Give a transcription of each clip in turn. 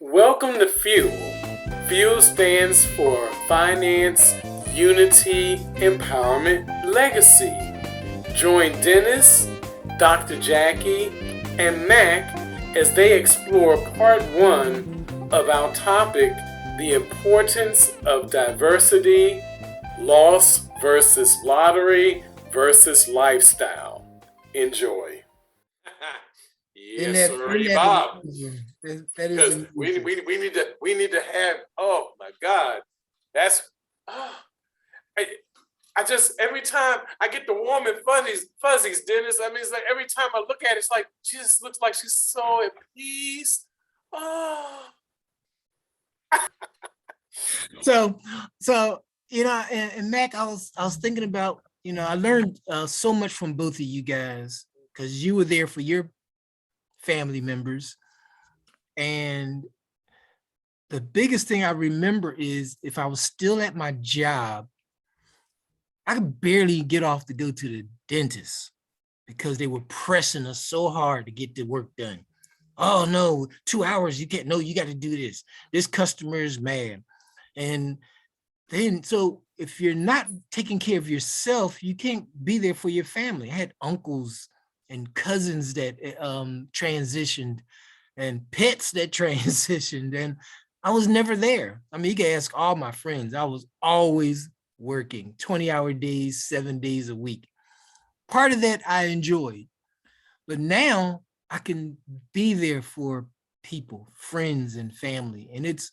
Welcome to Fuel. Fuel stands for Finance, Unity, Empowerment, Legacy. Join Dennis, Dr. Jackie, and Mac as they explore part one of our topic, the importance of diversity, loss versus lottery versus lifestyle. Enjoy. In Yes, that, sir, in that Bob. amazing. That is Because amazing. we need to have. Oh my God, that's. Oh, I, I just every time I get the warm and fuzzies, Dennis. I mean, it's like every time I look at it, it's like she just looks like she's so at peace. Oh. So and Mac, I was thinking about, I learned so much from both of you guys because you were there for your family members, and the biggest thing I remember is if I was still at my job, I could barely get off to go to the dentist because they were pressing us so hard to get the work done. Oh no, 2 hours, you can't, no, you got to do this. This customer is mad. And then, so if you're not taking care of yourself, you can't be there for your family. I had uncles and cousins that transitioned and pets that transitioned, and I was never there. I mean, you can ask all my friends. I was always working 20-hour days, 7 days a week. Part of that I enjoyed, but now I can be there for people, friends and family, and it's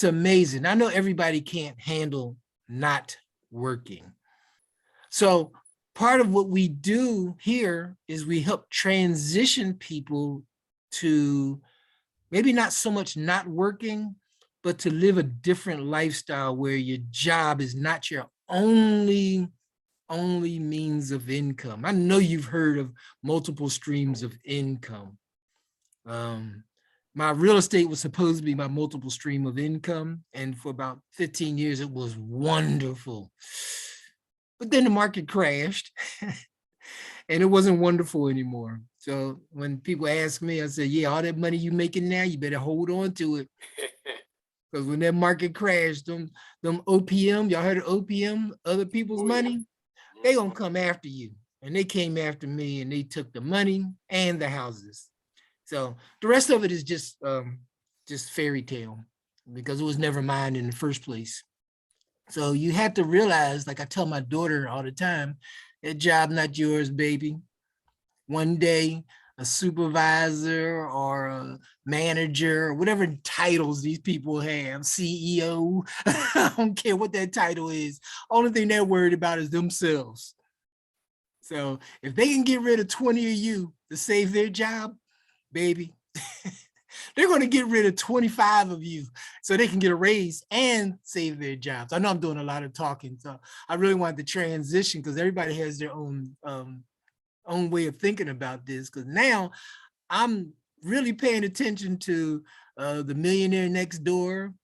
amazing. I know everybody can't handle not working. So part of what we do here is we help transition people to maybe not so much not working, but to live a different lifestyle where your job is not your only means of income. I know you've heard of multiple streams of income. Um, my real estate was supposed to be my multiple stream of income. And for about 15 years, it was wonderful. But then the market crashed and it wasn't wonderful anymore. So when people ask me, I say, yeah, all that money you making now, you better hold on to it. Because when that market crashed, them OPM, y'all heard of OPM, other people's Oh, yeah. money, they gonna come after you. And they came after me and they took the money and the houses. So the rest of it is just fairy tale because it was never mine in the first place. So you have to realize, like I tell my daughter all the time, that job not yours, baby. One day, a supervisor or a manager or whatever titles these people have, CEO, I don't care what that title is. Only thing they're worried about is themselves. So if they can get rid of 20 of you to save their job, baby, they're going to get rid of 25 of you so they can get a raise and save their jobs. I know I'm doing a lot of talking, so I really wanted to transition because everybody has their own way of thinking about this. Because now I'm really paying attention to the Millionaire Next Door,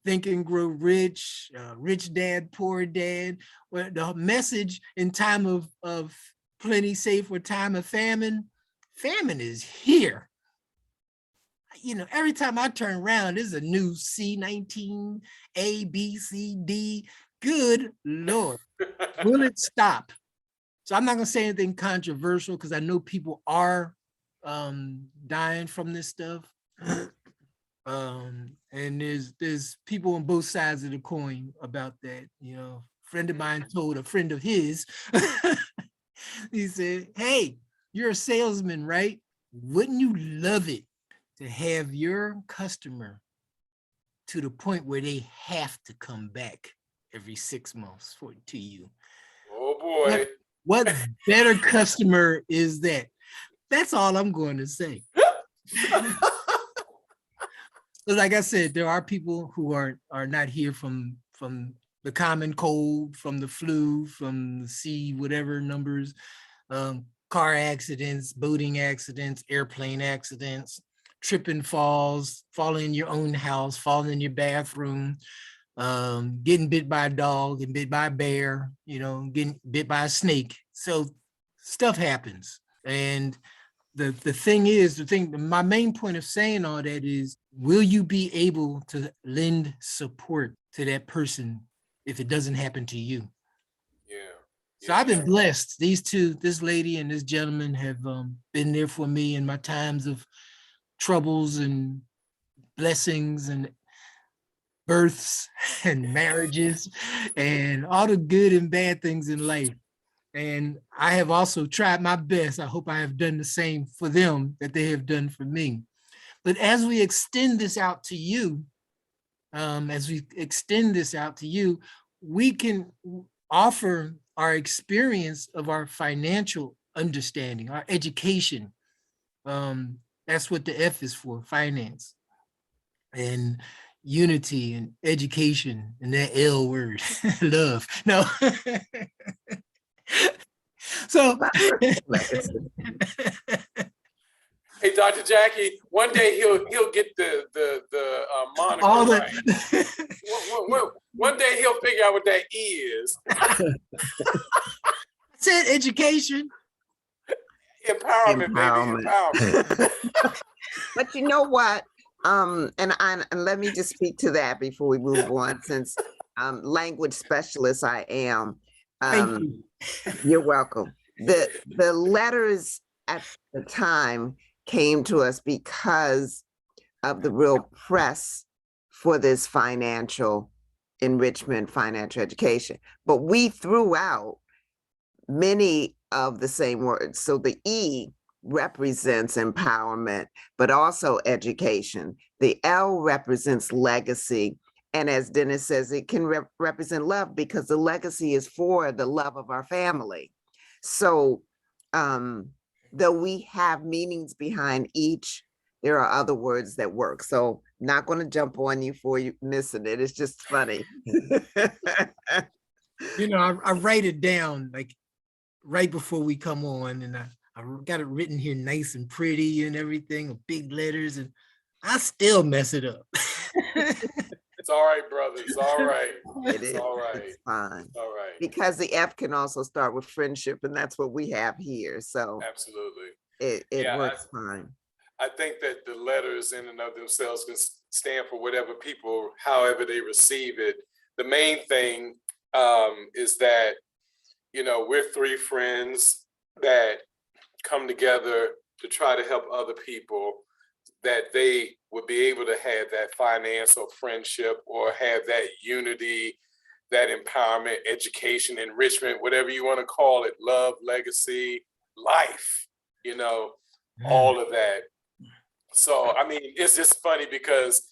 Think and Grow Rich, Rich Dad, Poor Dad, where the message in time of plenty, safe or time of famine, famine is here. Every time I turn around, there's a new C19, A, B, C, D. Good Lord. Will it stop? So I'm not going to say anything controversial because I know people are dying from this stuff. And there's people on both sides of the coin about that. A friend of mine told a friend of his, he said, hey, you're a salesman, right? Wouldn't you love it to have your customer to the point where they have to come back every 6 months to you? Oh boy. What better customer is that? That's all I'm going to say. Like I said, there are people who are not here from the common cold, from the flu, from the C whatever numbers, car accidents, boating accidents, airplane accidents, trip and falls, falling in your own house, falling in your bathroom, getting bit by a dog, getting bit by a bear, getting bit by a snake. So stuff happens. And the thing, my main point of saying all that is, will you be able to lend support to that person if it doesn't happen to you? Yeah. So I've been blessed. This lady and this gentleman have been there for me in my times of troubles and blessings and births and marriages and all the good and bad things in life. And I have also tried my best. I hope I have done the same for them that they have done for me. But as we extend this out to you, we can offer our experience of our financial understanding, our education. That's what the F is for, finance, and unity and education, and that L word, love. No. So Hey, Dr. Jackie, one day he'll get the moniker all right. the One day he'll figure out what that E is. I said education. Empowerment, baby, empowerment. But you know what? And let me just speak to that before we move on, since language specialist I am. Thank you. You're welcome. The letters at the time came to us because of the real press for this financial enrichment, financial education. But we threw out many of the same words. So the E represents empowerment, but also education. The L represents legacy. And as Dennis says, it can represent love, because the legacy is for the love of our family. So though we have meanings behind each, there are other words that work. So not going to jump on you for you missing it. It's just funny. You know, I write it down like right before we come on, and I got it written here nice and pretty and everything with big letters, and I still mess it up. It's all right, brother. It's all right. It's all right. It's fine. All right. Because the F can also start with friendship, and that's what we have here. So absolutely, it works fine. I think that the letters in and of themselves can stand for whatever people, however they receive it. The main thing is that, you know, we're three friends that come together to try to help other people, that they would be able to have that finance or friendship, or have that unity, that empowerment, education, enrichment, whatever you want to call it, love, legacy, life, you know, all of that. So, I mean, it's just funny because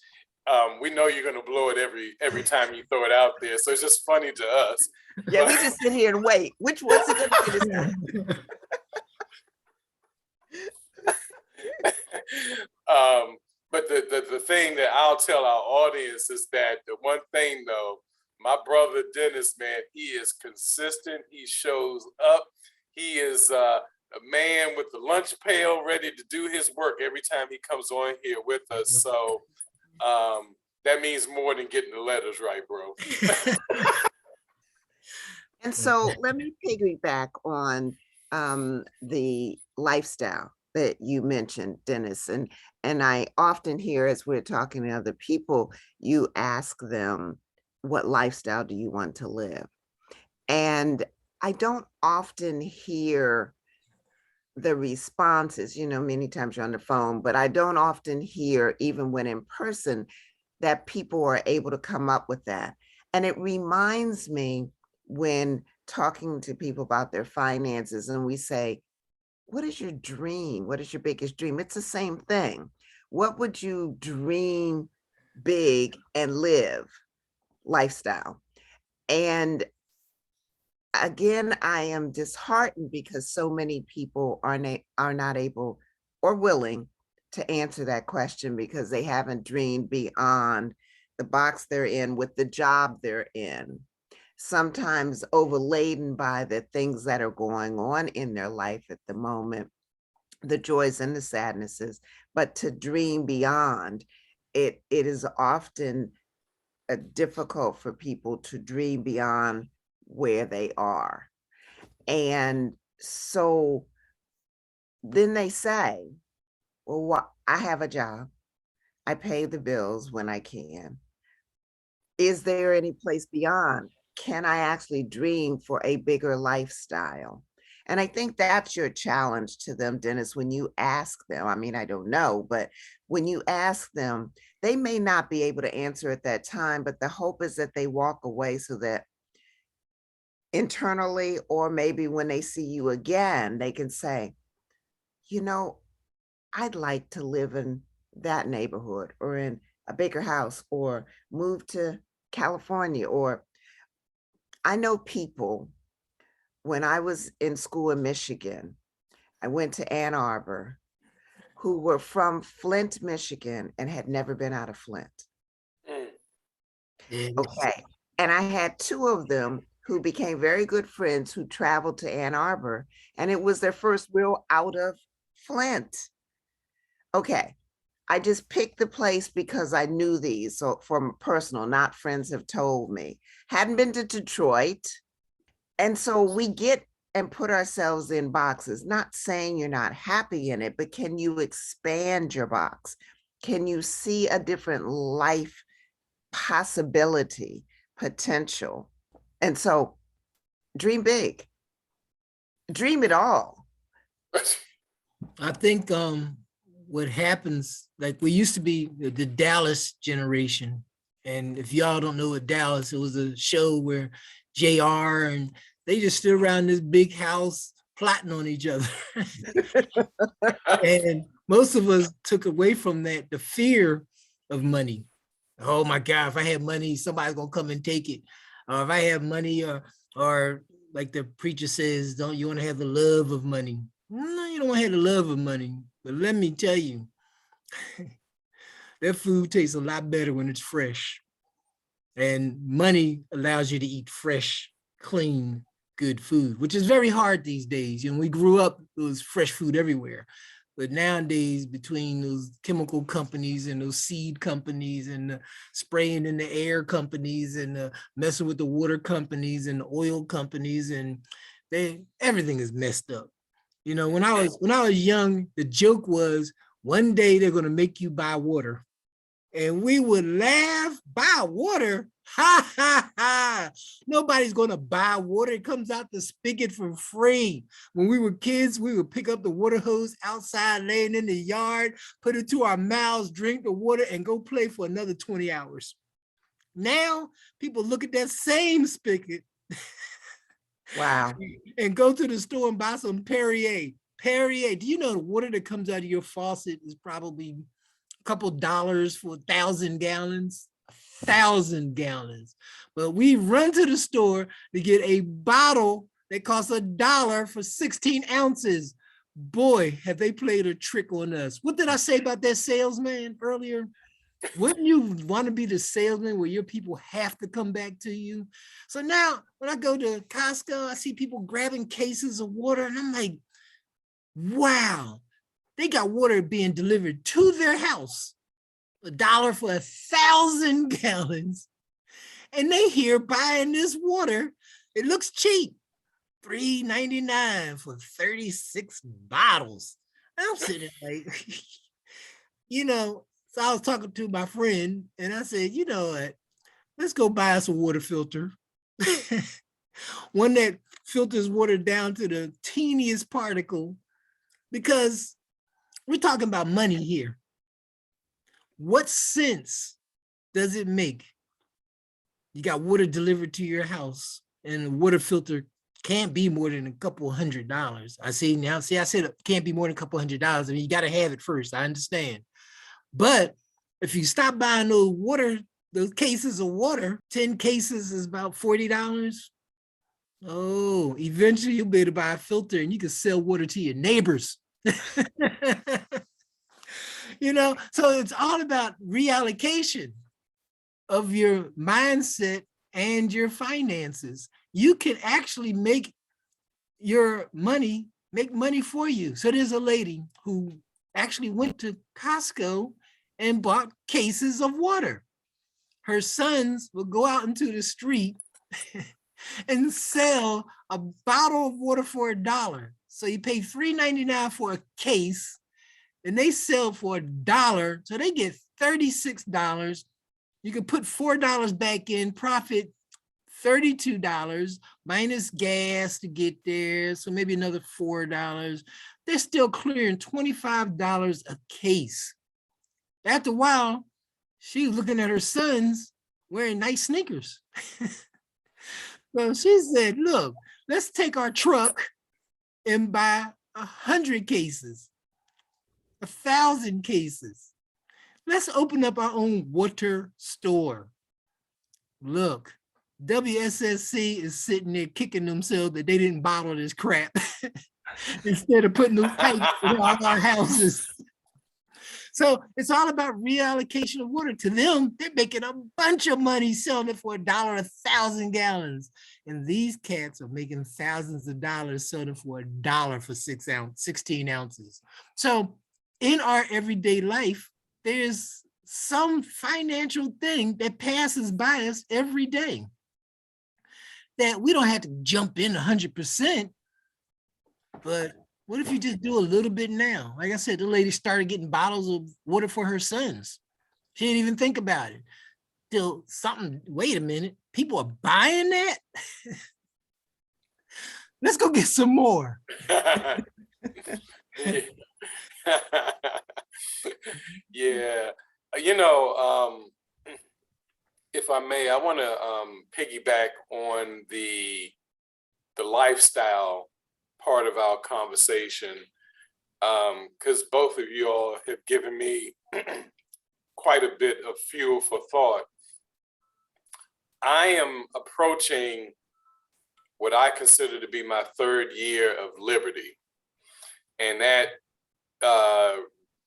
we know you're going to blow it every time you throw it out there. So it's just funny to us. Yeah, we just sit here and wait. Which one's it going to be this time? But the thing that I'll tell our audience is that the one thing, though, my brother Dennis, man, he is consistent. He shows up. He is a man with the lunch pail ready to do his work every time he comes on here with us. So that means more than getting the letters right, bro. And so let me piggyback on the lifestyle that you mentioned, Dennis. And I often hear, as we're talking to other people, you ask them, what lifestyle do you want to live? And I don't often hear the responses, you know, many times you're on the phone, but I don't often hear, even when in person, that people are able to come up with that. And it reminds me when talking to people about their finances and we say, what is your dream? What is your biggest dream? It's the same thing. What would you dream big and live? Lifestyle. And again, I am disheartened because so many people are not able or willing to answer that question, because they haven't dreamed beyond the box they're in with the job they're in, sometimes overladen by the things that are going on in their life at the moment, the joys and the sadnesses. But to dream beyond, it is often difficult for people to dream beyond where they are. And so then they say, well, I have a job. I pay the bills when I can. Is there any place beyond? Can I actually dream for a bigger lifestyle? And I think that's your challenge to them, Dennis, when you ask them. I mean, I don't know, but when you ask them, they may not be able to answer at that time, but the hope is that they walk away so that internally, or maybe when they see you again, they can say, you know, I'd like to live in that neighborhood or in a bigger house or move to California. Or I know people, when I was in school in Michigan, I went to Ann Arbor, who were from Flint, Michigan, and had never been out of Flint. Okay. And I had two of them who became very good friends who traveled to Ann Arbor, and it was their first real out of Flint. Okay. I just picked the place because I knew these. So from personal, not friends have told me. Hadn't been to Detroit. And so we get and put ourselves in boxes, not saying you're not happy in it, but can you expand your box? Can you see a different life possibility, potential? And so dream big, dream it all. I think what happens, like we used to be the Dallas generation. And if y'all don't know what Dallas, it was a show where JR and they just stood around this big house plotting on each other. And most of us took away from that the fear of money. Oh my God, if I have money, somebody's gonna come and take it. Or if I have money, or like the preacher says, don't you want to have the love of money? No, you don't want to have the love of money. But let me tell you, that food tastes a lot better when it's fresh. And money allows you to eat fresh, clean, good food, which is very hard these days. You know, we grew up, it was fresh food everywhere. But nowadays, between those chemical companies and those seed companies and the spraying in the air companies and messing with the water companies and the oil companies, and everything is messed up. You know, when I was young, the joke was one day they're going to make you buy water. And we would laugh, buy water. Ha ha ha. Nobody's going to buy water. It comes out the spigot for free. When we were kids, we would pick up the water hose outside, laying in the yard, put it to our mouths, drink the water, and go play for another 20 hours. Now, people look at that same spigot. Wow. And go to the store and buy some Perrier. Perrier. Do you know the water that comes out of your faucet is probably a couple dollars for 1,000 gallons? 1,000 gallons. But we run to the store to get a bottle that costs $1 for 16 ounces. Boy, have they played a trick on us. What did I say about that salesman earlier? Wouldn't you want to be the salesman where your people have to come back to you? So now when I go to Costco, I see people grabbing cases of water and I'm like, wow, they got water being delivered to their house, $1 for 1,000 gallons. And they here buying this water. It looks cheap, $3.99 for 36 bottles. I'm sitting like, you know, so I was talking to my friend and I said, you know what, let's go buy us a water filter. One that filters water down to the teeniest particle, because we're talking about money here. What sense does it make? You got water delivered to your house and a water filter can't be more than a couple $100. I said it can't be more than a couple $100. I mean, you got to have it first. I understand. But if you stop buying those cases of water, 10 cases is about $40. Oh, eventually you'll be able to buy a filter and you can sell water to your neighbors. You know, so it's all about reallocation of your mindset and your finances. You can actually make money for you. So there's a lady who actually went to Costco and bought cases of water. Her sons will go out into the street and sell a bottle of water for $1. So you pay $3.99 for a case, and they sell for $1, so they get $36. You can put $4 back in, profit $32 minus gas to get there, so maybe another $4. They're still clearing $25 a case. After a while, she was looking at her sons wearing nice sneakers. So she said, look, let's take our truck and buy 100 cases, 1,000 cases. Let's open up our own water store. Look, WSSC is sitting there kicking themselves that they didn't bottle this crap instead of putting those pipes in all our houses. So it's all about reallocation of water. To them, they're making a bunch of money selling it for $1 a 1,000 gallons. And these cats are making thousands of dollars selling it for $1 for 16 ounces. So in our everyday life, there's some financial thing that passes by us every day that we don't have to jump in 100%, but what if you just do a little bit now? Like I said, the lady started getting bottles of water for her sons. She didn't even think about it. Till something, wait a minute, people are buying that? Let's go get some more. Yeah, if I may, I want to piggyback on the lifestyle part of our conversation, because both of you all have given me quite a bit of fuel for thought. I am approaching what I consider to be my 3rd year of liberty, and that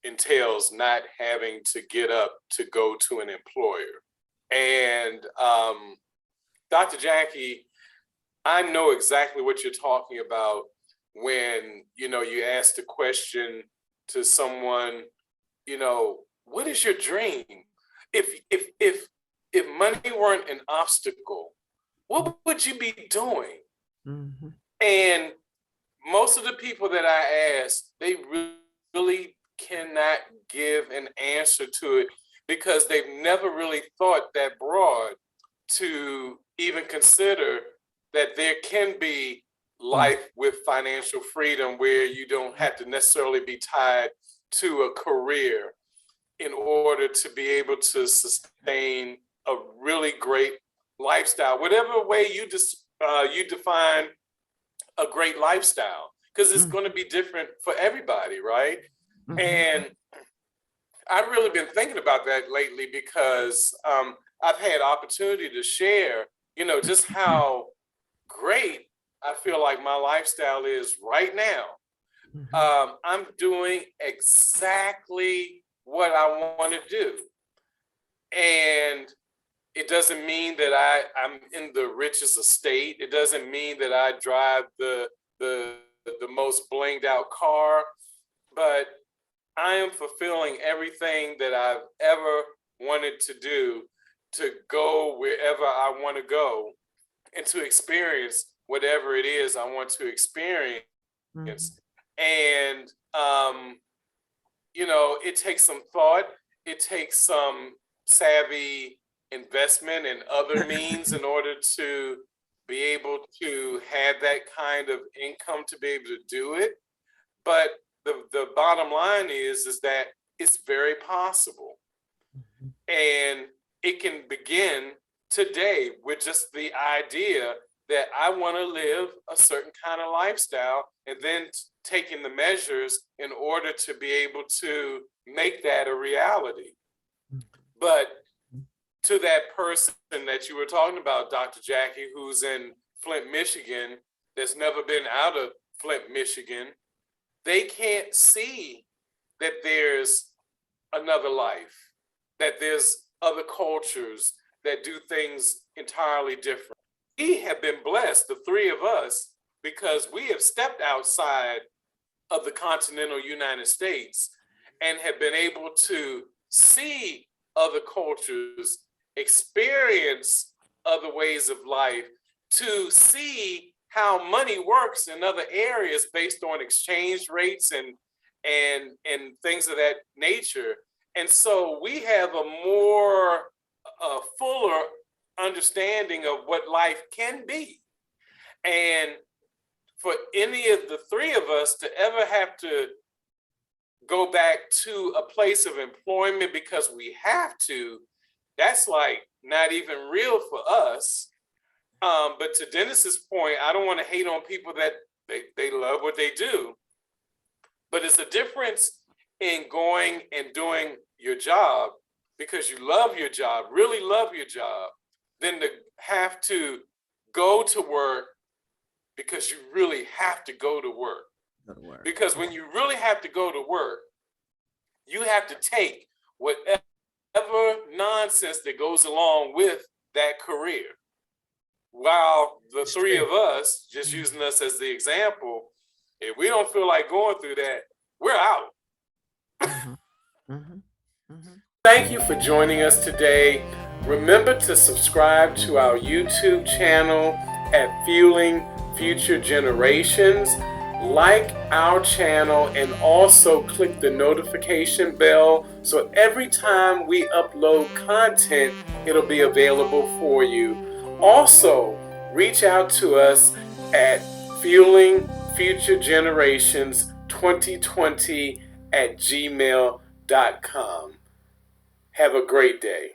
entails not having to get up to go to an employer. And Dr. Jackie, I know exactly what you're talking about when, you ask the question to someone, what is your dream? If money weren't an obstacle, what would you be doing? Mhm. And most of the people that I ask, they really cannot give an answer to it because they've never really thought that broad to even consider that there can be life with financial freedom where you don't have to necessarily be tied to a career in order to be able to sustain a really great lifestyle, whatever way you define a great lifestyle, because it's going to be different for everybody, right? Mhm. And I've really been thinking about that lately because I've had opportunity to share, just how great I feel like my lifestyle is right now. Mhm. I'm doing exactly what I want to do. And it doesn't mean that I'm in the richest estate. It doesn't mean that I drive the most blinged out car, but I am fulfilling everything that I've ever wanted to do, to go wherever I want to go and to experience whatever it is I want to experience. Mhm. And, it takes some thought, it takes some savvy investment and other means in order to be able to have that kind of income to be able to do it. But the bottom line is that it's very possible. And it can begin today with just the idea that I want to live a certain kind of lifestyle, and then taking the measures in order to be able to make that a reality. But to that person that you were talking about, Dr. Jackie, who's in Flint, Michigan, that's never been out of Flint, Michigan, they can't see that there's another life, that there's other cultures that do things entirely different. We have been blessed, the 3 of us, because we have stepped outside of the continental United States and have been able to see other cultures, experience other ways of life, to see how money works in other areas based on exchange rates and things of that nature. And so we have a more fuller understanding of what life can be. And for any of the three of us to ever have to go back to a place of employment because we have to, that's like not even real for us. But to Dennis's point, I don't want to hate on people that they love what they do. But it's a difference in going and doing your job because you love your job, really love your job, than to have to go to work because you really have to go to work. Because when you really have to go to work, you have to take whatever nonsense that goes along with that career. While the three of us, just using us as the example, if we don't feel like going through that, we're out. Thank you for joining us today. Remember to subscribe to our YouTube channel at Fueling Future Generations. Like our channel and also click the notification bell so every time we upload content, it'll be available for you. Also, reach out to us at fuelingfuturegenerations2020@gmail.com. Have a great day.